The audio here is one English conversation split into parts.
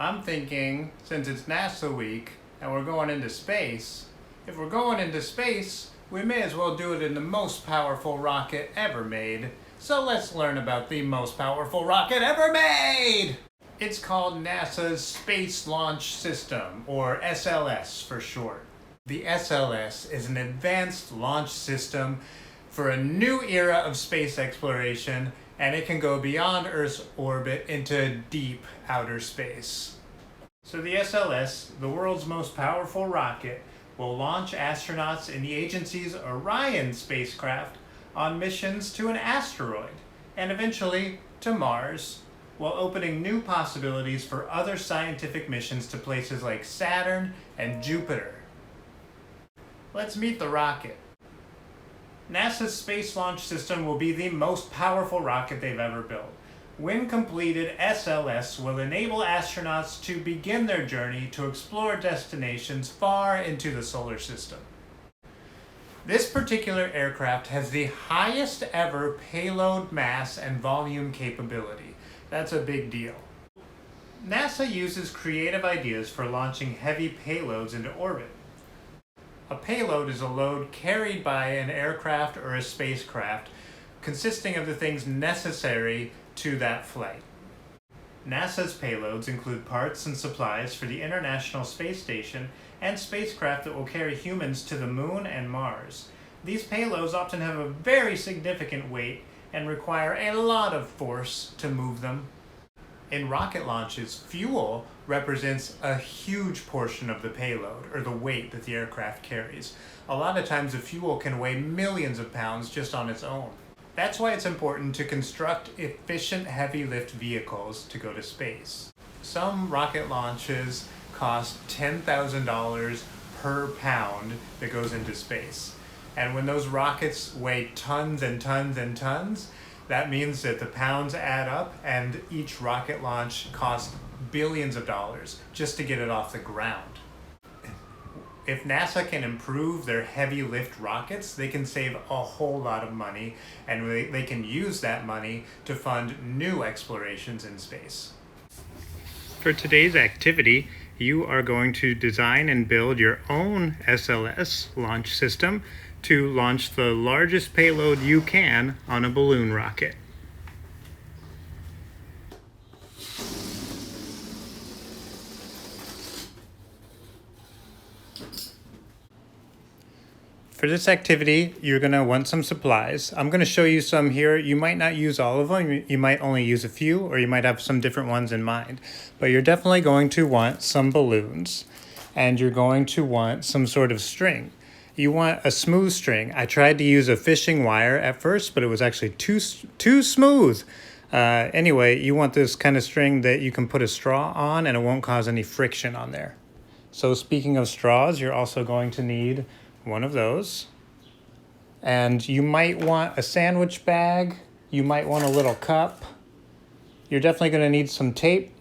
I'm thinking, since it's NASA week and we're going into space, if we're going into space, we may as well do it in the most powerful rocket ever made. So let's learn about the most powerful rocket ever made! It's called NASA's Space Launch System, or SLS for short. The SLS is an advanced launch system for a new era of space exploration, and it can go beyond Earth's orbit into deep outer space. So the SLS, the world's most powerful rocket, will launch astronauts in the agency's Orion spacecraft on missions to an asteroid, and eventually to Mars, while opening new possibilities for other scientific missions to places like Saturn and Jupiter. Let's meet the rocket. NASA's Space Launch System will be the most powerful rocket they've ever built. When completed, SLS will enable astronauts to begin their journey to explore destinations far into the solar system. This particular aircraft has the highest ever payload mass and volume capability. That's a big deal. NASA uses creative ideas for launching heavy payloads into orbit. A payload is a load carried by an aircraft or a spacecraft consisting of the things necessary to that flight. NASA's payloads include parts and supplies for the International Space Station and spacecraft that will carry humans to the Moon and Mars. These payloads often have a very significant weight and require a lot of force to move them. In rocket launches, fuel represents a huge portion of the payload, or the weight that the aircraft carries. A lot of times the fuel can weigh millions of pounds just on its own. That's why it's important to construct efficient heavy lift vehicles to go to space. Some rocket launches cost $10,000 per pound that goes into space. And when those rockets weigh tons and tons and tons, that means that the pounds add up and each rocket launch costs billions of dollars just to get it off the ground. If NASA can improve their heavy lift rockets, they can save a whole lot of money, and they can use that money to fund new explorations in space. For today's activity, you are going to design and build your own SLS launch system to launch the largest payload you can on a balloon rocket. For this activity, you're going to want some supplies. I'm going to show you some here. You might not use all of them. You might only use a few, or you might have some different ones in mind. But you're definitely going to want some balloons, and you're going to want some sort of string. You want a smooth string. I tried to use a fishing wire at first, but it was actually too smooth. Anyway, you want this kind of string that you can put a straw on and it won't cause any friction on there. So speaking of straws, you're also going to need one of those. And you might want a sandwich bag. You might want a little cup. You're definitely going to need some tape.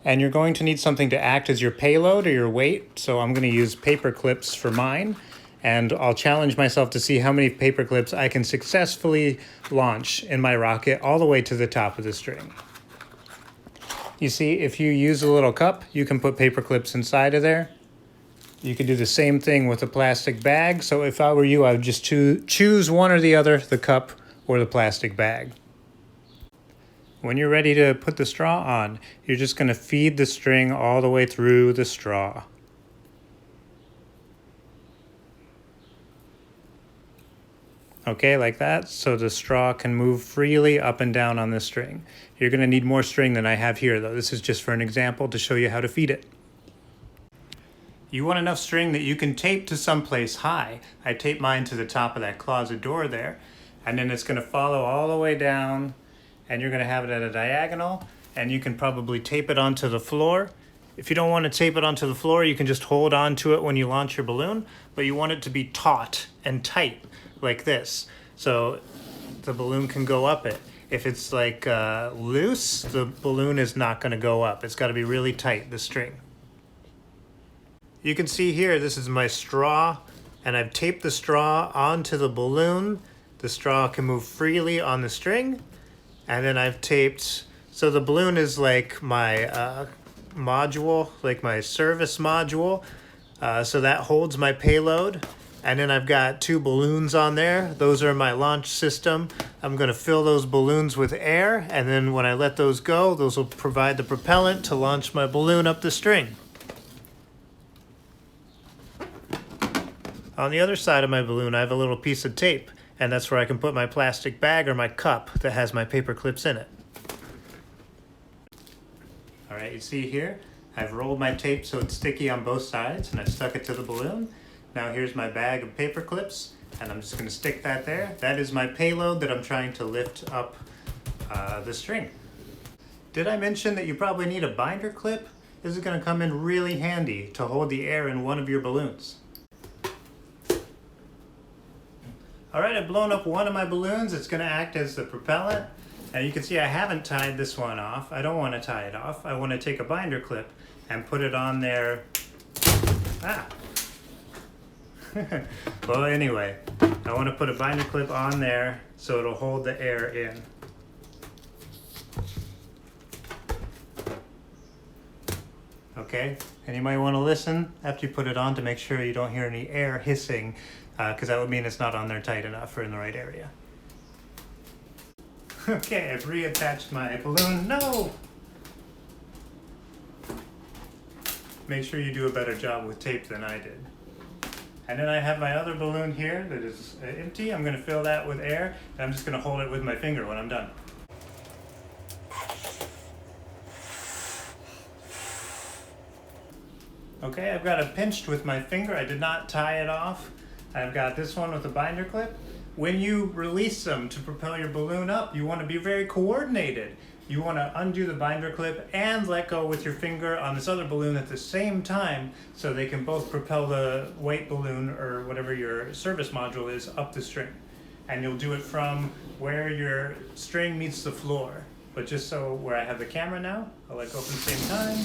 And you're going to need something to act as your payload or your weight. So I'm going to use paper clips for mine. And I'll challenge myself to see how many paper clips I can successfully launch in my rocket all the way to the top of the string. You see, if you use a little cup, you can put paper clips inside of there. You can do the same thing with a plastic bag. So if I were you, I would just choose one or the other, the cup or the plastic bag. When you're ready to put the straw on, you're just going to feed the string all the way through the straw. Okay, like that, so the straw can move freely up and down on the string. You're going to need more string than I have here, though. This is just for an example to show you how to feed it. You want enough string that you can tape to someplace high. I tape mine to the top of that closet door there, and then it's going to follow all the way down, and you're going to have it at a diagonal, and you can probably tape it onto the floor. If you don't want to tape it onto the floor, you can just hold on to it when you launch your balloon, but you want it to be taut and tight, like this, so the balloon can go up it. If it's like loose, the balloon is not going to go up. It's got to be really tight, the string. You can see here, this is my straw, and I've taped the straw onto the balloon. The straw can move freely on the string, and then I've taped, so the balloon is like my module, like my service module. So that holds my payload. And then I've got 2 balloons on there. Those are my launch system. I'm gonna fill those balloons with air, and then when I let those go, those will provide the propellant to launch my balloon up the string. On the other side of my balloon, I have a little piece of tape, and that's where I can put my plastic bag or my cup that has my paper clips in it. All right, you see here, I've rolled my tape so it's sticky on both sides, and I've stuck it to the balloon. Now here's my bag of paper clips, and I'm just gonna stick that there. That is my payload that I'm trying to lift up the string. Did I mention that you probably need a binder clip? This is gonna come in really handy to hold the air in one of your balloons. All right, I've blown up one of my balloons. It's gonna act as the propellant. And you can see I haven't tied this one off. I don't wanna tie it off. I wanna take a binder clip and put it on there. Well, anyway, I want to put a binder clip on there so it'll hold the air in. Okay, and you might want to listen after you put it on to make sure you don't hear any air hissing, because that would mean it's not on there tight enough or in the right area. Okay, I've reattached my balloon. No! Make sure you do a better job with tape than I did. And then I have my other balloon here that is empty. I'm gonna fill that with air, and I'm just gonna hold it with my finger when I'm done. Okay, I've got it pinched with my finger. I did not tie it off. I've got this one with a binder clip. When you release them to propel your balloon up, you wanna be very coordinated. You want to undo the binder clip and let go with your finger on this other balloon at the same time so they can both propel the weight balloon or whatever your service module is up the string. And you'll do it from where your string meets the floor. But just so where I have the camera now, I'll let go at the same time.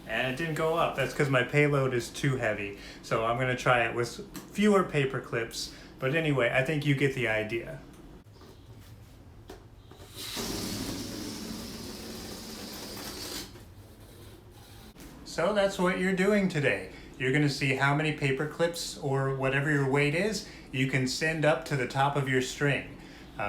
And it didn't go up. That's because my payload is too heavy. So I'm going to try it with fewer paper clips. But anyway, I think you get the idea. So that's what you're doing today. You're gonna see how many paper clips or whatever your weight is, you can send up to the top of your string.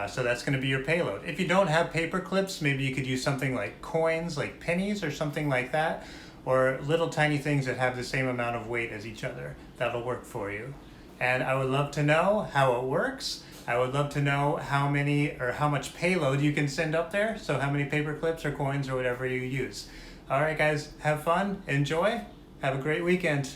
So that's gonna be your payload. If you don't have paper clips, maybe you could use something like coins, like pennies or something like that, or little tiny things that have the same amount of weight as each other. That'll work for you. And I would love to know how it works. I would love to know how many or how much payload you can send up there. So how many paper clips or coins or whatever you use. All right, guys, have fun, enjoy, have a great weekend.